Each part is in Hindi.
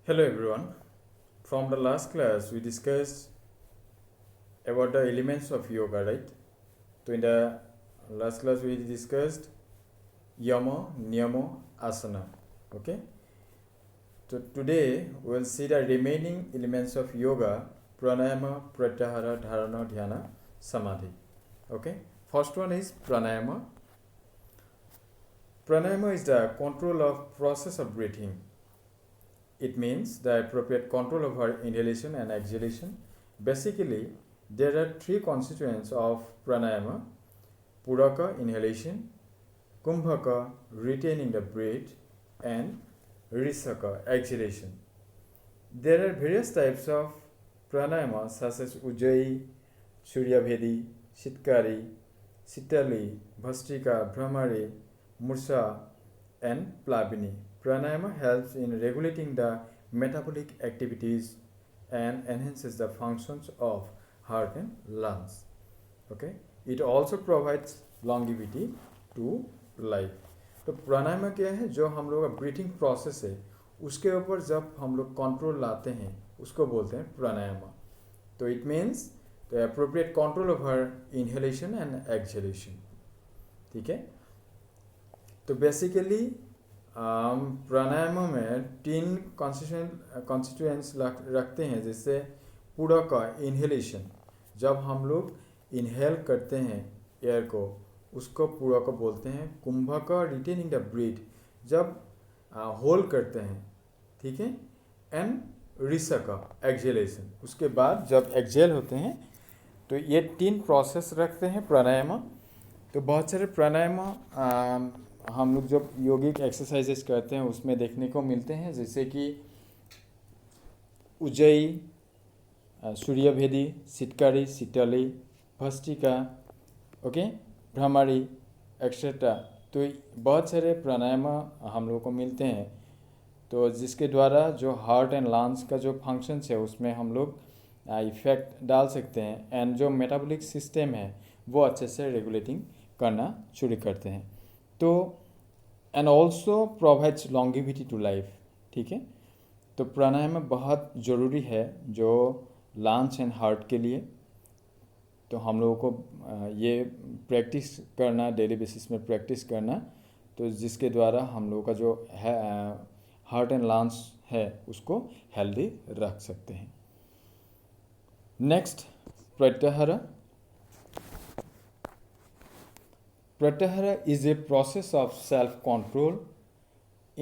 Hello everyone. From the last class, we discussed about the elements of yoga, right? So in the last class, we discussed yama, niyama, asana. Okay. So today we will see the remaining elements of yoga: pranayama, pratyahara, dharana, dhyana, samadhi. Okay. First one is pranayama. Pranayama is the control of process of breathing. It means the appropriate control over inhalation and exhalation. Basically, there are three constituents of pranayama: puraka, inhalation; kumbhaka, retaining the breath; and risaka, exhalation. There are various types of pranayama such as ujjayi, suryabhedi, shitkari, sitali, bhastrika, bhramari, mursa, and plavini. Pranayama helps in regulating the metabolic activities and enhances the functions of heart and lungs. Okay, it also provides longevity to life. तो प्राणायाम क्या है? जो हम लोग का ब्रीथिंग प्रोसेस है उसके ऊपर जब हम लोग कंट्रोल लाते हैं उसको बोलते हैं प्राणायाम. तो it means the appropriate control over inhalation and exhalation. ठीक है. तो बेसिकली प्राणायाम में तीन कॉन्स्टिट्यूएंट्स रखते हैं. जैसे पूरा का इनहेलेशन, जब हम लोग इनहेल करते हैं एयर को उसको पूरा का बोलते हैं. कुंभ का रिटेनिंग द ब्रीथ, जब होल्ड करते हैं. ठीक है. एंड ऋषा का एक्सहेलेशन, उसके बाद जब एक्सहेल होते हैं. तो ये तीन प्रोसेस रखते हैं प्राणायाम. तो बहुत सारे प्राणायाम हम लोग जब योगिक एक्सरसाइजेस करते हैं उसमें देखने को मिलते हैं. जैसे कि उज्जयी, सूर्यभेदी, सिटकारी, सिटली, भस्त्रिका, ओके, भ्रमरी, एक्सेट्रा. तो बहुत सारे प्राणायाम हम लोग को मिलते हैं. तो जिसके द्वारा जो हार्ट एंड लंग्स का जो फंक्शंस है उसमें हम लोग इफेक्ट डाल सकते हैं. एंड जो मेटाबॉलिक सिस्टम है वो अच्छे से रेगुलेटिंग करना शुरू करते हैं. तो and also provides longevity to life. ठीक है. तो प्राणायाम बहुत ज़रूरी है जो लंग्स एंड हार्ट के लिए. तो हम लोगों को ये प्रैक्टिस करना, डेली बेसिस में प्रैक्टिस करना, तो जिसके द्वारा हम लोगों का जो है हार्ट एंड लंग्स है उसको हेल्दी रख सकते हैं. नेक्स्ट, प्रत्याहार. Pratyahara is a process of self-control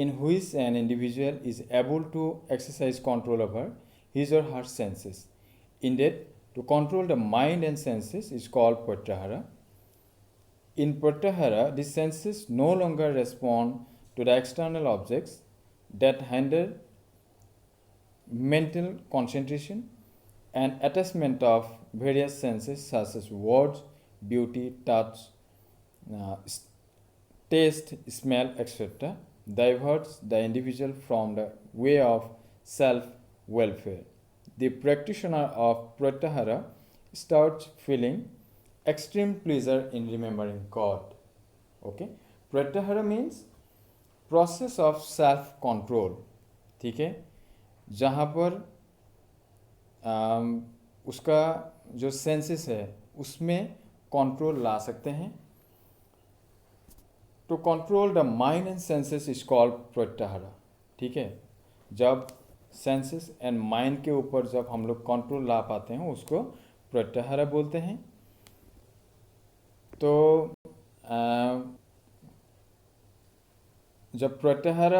in which an individual is able to exercise control over his or her senses. Indeed, to control the mind and senses is called pratyahara. In pratyahara, the senses no longer respond to the external objects that hinder mental concentration and attachment of various senses such as words, beauty, touch, taste, smell, etc. diverts the individual from the way of self-welfare. The practitioner of pratyahara starts feeling extreme pleasure in remembering God. Okay, pratyahara means process of self-control. ठीक है. जहाँ पर उसका जो सेंसेस है उसमें कंट्रोल ला सकते हैं. To control the mind and senses is called pratyahara. ठीक है. जब सेंसेस एंड माइंड के ऊपर जब हम लोग कंट्रोल ला पाते हैं उसको प्रत्याहार बोलते हैं. तो जब प्रत्याहार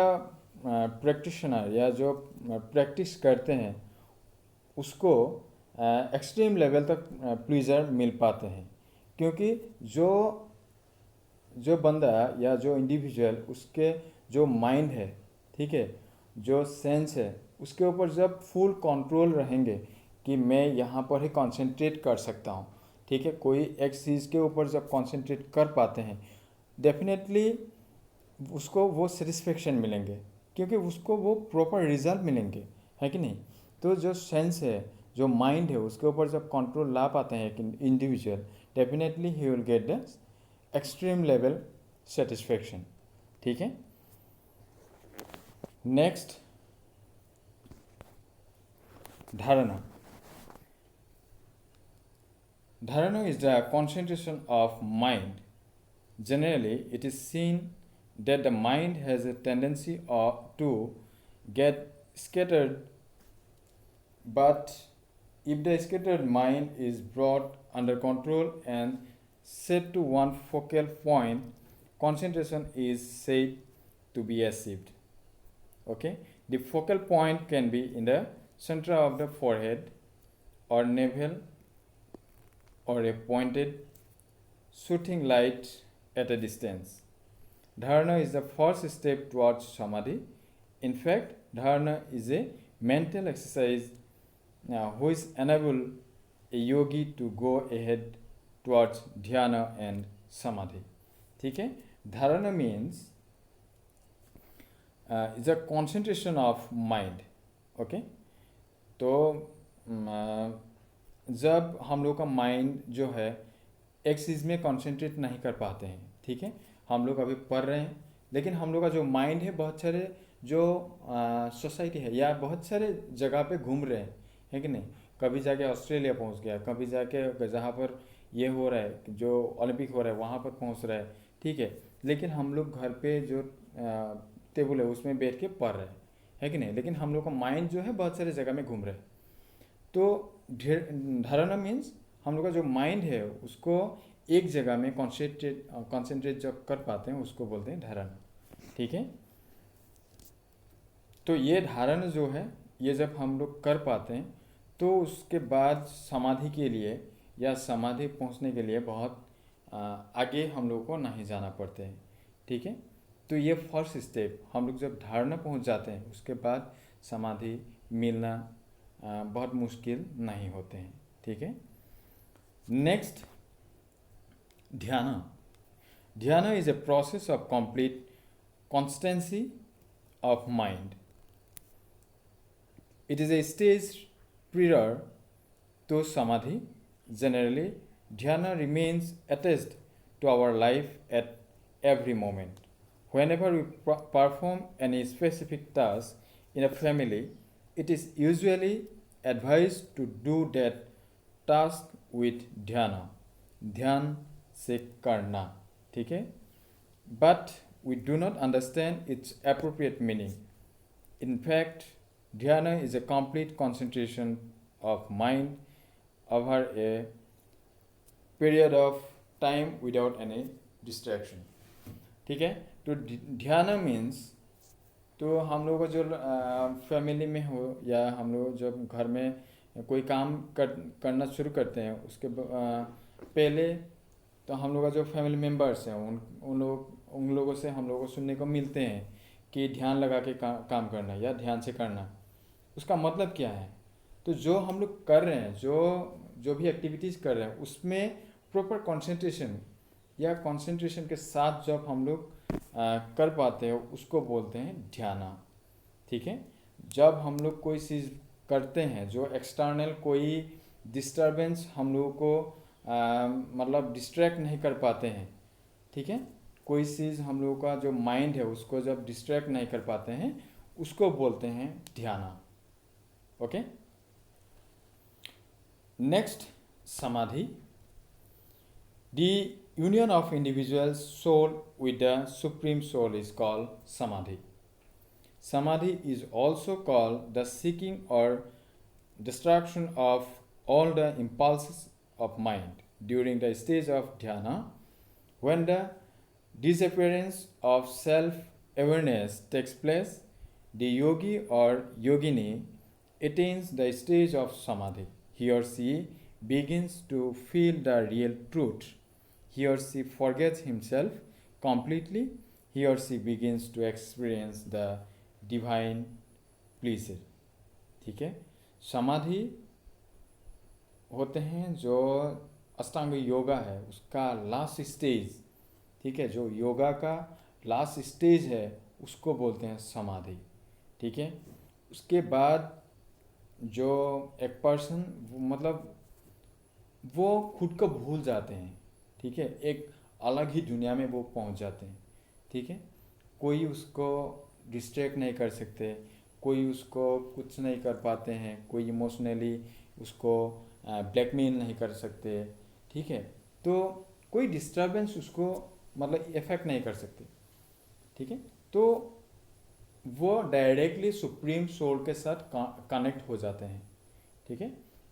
प्रैक्टिशनर या जो प्रैक्टिस करते हैं उसको एक्सट्रीम लेवल तक प्लीजर मिल पाते हैं. क्योंकि जो बंदा या जो इंडिविजुअल उसके जो माइंड है, ठीक है, जो सेंस है उसके ऊपर जब फुल कंट्रोल रहेंगे कि मैं यहाँ पर ही कंसंट्रेट कर सकता हूँ. ठीक है. कोई एक चीज़ के ऊपर जब कंसंट्रेट कर पाते हैं डेफिनेटली उसको वो सेटिस्फेक्शन मिलेंगे क्योंकि उसको वो प्रॉपर रिजल्ट मिलेंगे, है कि नहीं. तो जो सेंस है, जो माइंड है, उसके ऊपर जब कंट्रोल ला पाते हैं एक individual, definitely he will get the extreme level satisfaction. ठीक है. Next, Dharana. Dharana is the concentration of mind. Generally, it is seen that the mind has a tendency to get scattered, but if the scattered mind is brought under control and set to one focal point, concentration is said to be achieved. Okay, the focal point can be in the center of the forehead or navel, or a pointed shooting light at a distance. Dharana is the first step towards samadhi. In fact, dharana is a mental exercise which enables a yogi to go ahead towards dhyana and samadhi. ठीक है, dharana means is a concentration of mind. Okay, तो जब हम लोग का माइंड जो है एक चीज़ में कंसंट्रेट नहीं कर पाते हैं, ठीक है, हम लोग अभी पढ़ रहे हैं, लेकिन हम लोग का जो माइंड है बहुत सारे जो सोसाइटी है या बहुत सारे जगह पे घूम रहे हैं, है कि नहीं, कभी जाके ऑस्ट्रेलिया पहुंच गया, कभी जाके जहाँ पर ये हो रहा है, जो ओलंपिक हो रहा है वहाँ पर पहुंच रहा है, ठीक है, लेकिन हम लोग घर पे जो टेबल है उसमें बैठ के पढ़ रहे हैं, है कि नहीं, लेकिन हम लोग का माइंड जो है बहुत सारे जगह में घूम रहे हैं. तो धारणा मीन्स हम लोग का जो माइंड है उसको एक जगह में कॉन्सेंट्रेट जब कर पाते हैं उसको बोलते हैं धारणा. ठीक है, तो ये धारणा जो है ये जब हम लोग कर पाते हैं तो उसके बाद समाधि के लिए या समाधि पहुंचने के लिए बहुत आगे हम लोग को नहीं जाना पड़ते हैं. ठीक है, तो ये फर्स्ट स्टेप, हम लोग जब धारणा पहुंच जाते हैं उसके बाद समाधि मिलना बहुत मुश्किल नहीं होते हैं. ठीक है, नेक्स्ट ध्यान. ध्यान is a process of complete constancy of mind. It is a stage prior to samadhi. Generally, dhyana remains attached to our life at every moment. Whenever we perform any specific task in a family, it is usually advised to do that task with dhyana. ध्यान से करना. ठीक है, but we do not understand its appropriate meaning. In fact, dhyana is a complete concentration of mind over a period of time without any distraction. ठीक है, तो ध्यान मीन्स, तो हम लोग जो फैमिली में हो या हम लोग जब घर में कोई काम करना शुरू करते हैं उसके पहले तो हम लोग का जो फैमिली मेम्बर्स हैं उन लोगों से हम लोगों को सुनने को मिलते हैं कि ध्यान लगा के काम करना या ध्यान से करना. उसका मतलब क्या है, तो जो हम लोग कर रहे हैं, जो भी एक्टिविटीज़ कर रहे हैं उसमें प्रॉपर कंसंट्रेशन या कंसंट्रेशन के साथ जब हम लोग कर पाते हैं उसको बोलते हैं ध्यान. ठीक है, जब हम लोग कोई चीज़ करते हैं जो एक्सटर्नल कोई डिस्टर्बेंस हम लोगों को मतलब डिस्ट्रैक्ट नहीं कर पाते हैं, ठीक है, कोई चीज़ हम लोगों का जो माइंड है उसको जब डिस्ट्रैक्ट नहीं कर पाते हैं उसको बोलते हैं ध्यान. Okay, next samadhi. The union of individual soul with the supreme soul is called samadhi. Samadhi is also called the seeking or destruction of all the impulses of mind during the stage of dhyana. When the disappearance of self-awareness takes place, the yogi or yogini attains the stage of samadhi. He or she begins to feel the real truth. He or she forgets himself completely. He or she begins to experience the divine pleaser. ठीक है, समाधि होते हैं जो अष्टांग योगा है उसका लास्ट स्टेज. ठीक है, जो योगा का लास्ट स्टेज है उसको बोलते हैं समाधि. ठीक है, उसके बाद जो एक पर्सन मतलब वो खुद को भूल जाते हैं. ठीक है, एक अलग ही दुनिया में वो पहुंच जाते हैं. ठीक है, कोई उसको डिस्ट्रैक्ट नहीं कर सकते, कोई उसको कुछ नहीं कर पाते हैं, कोई इमोशनली उसको ब्लैकमेल नहीं कर सकते, ठीक है। तो कोई डिस्टरबेंस उसको मतलब इफेक्ट नहीं कर सकते, ठीक है। तो वो डायरेक्टली सुप्रीम सोल के साथ कनेक्ट हो जाते हैं, ठीक है।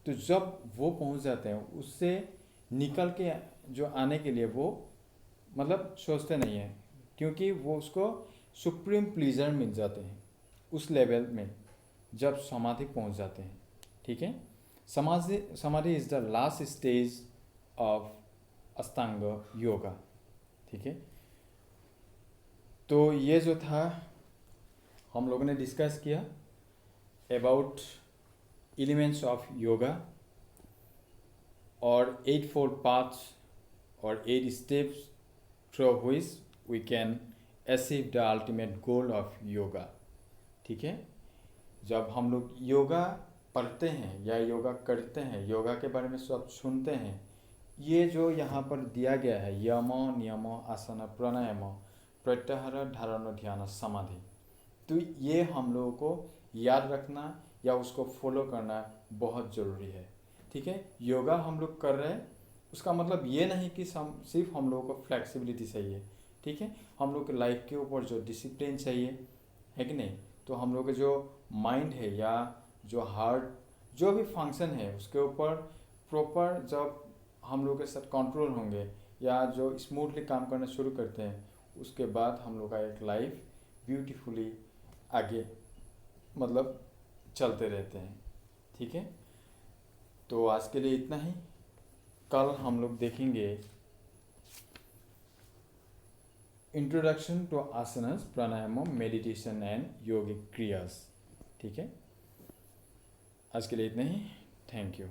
तो जब वो पहुंच जाते हैं, उससे निकल के जो आने के लिए वो मतलब सोचते नहीं हैं, क्योंकि वो उसको सुप्रीम प्लीजर मिल जाते हैं उस लेवल में जब समाधि पहुंच जाते हैं, ठीक है। समाधि समाधि is the last stage of अष्टांग योगा, ठीक है। तो ये जो था हम लोगों ने डिस्कस किया अबाउट एलिमेंट्स ऑफ योगा और 8 फोल्ड पाथ्स और 8 steps through which we can achieve the ultimate goal of yoga, ठीक है। जब हम लोग योगा पढ़ते हैं या योगा करते हैं, योगा के बारे में सब सुनते हैं, ये जो यहाँ पर दिया गया है यम नियम आसन प्राणायाम प्रत्याहार धारण ध्यान समाधि, तो ये हम लोगों को याद रखना या उसको फॉलो करना बहुत ज़रूरी है, ठीक है। योगा हम लोग कर रहे हैं, उसका मतलब ये नहीं कि सिर्फ हम लोगों को फ्लेक्सिबिलिटी चाहिए, ठीक है। हम लोग के लाइफ के ऊपर जो डिसिप्लिन चाहिए है कि नहीं, तो हम लोग के जो माइंड है या जो हार्ट जो भी फंक्शन है उसके ऊपर प्रॉपर जब हम लोग के साथ कंट्रोल होंगे या जो स्मूथली काम करना शुरू करते हैं, उसके बाद हम लोग का एक लाइफ ब्यूटीफुली आगे मतलब चलते रहते हैं, ठीक है। तो आज के लिए इतना ही। कल हम लोग देखेंगे introduction to asanas pranayama meditation and yogic kriyas, ठीक है। आज के लिए इतना ही। Thank you.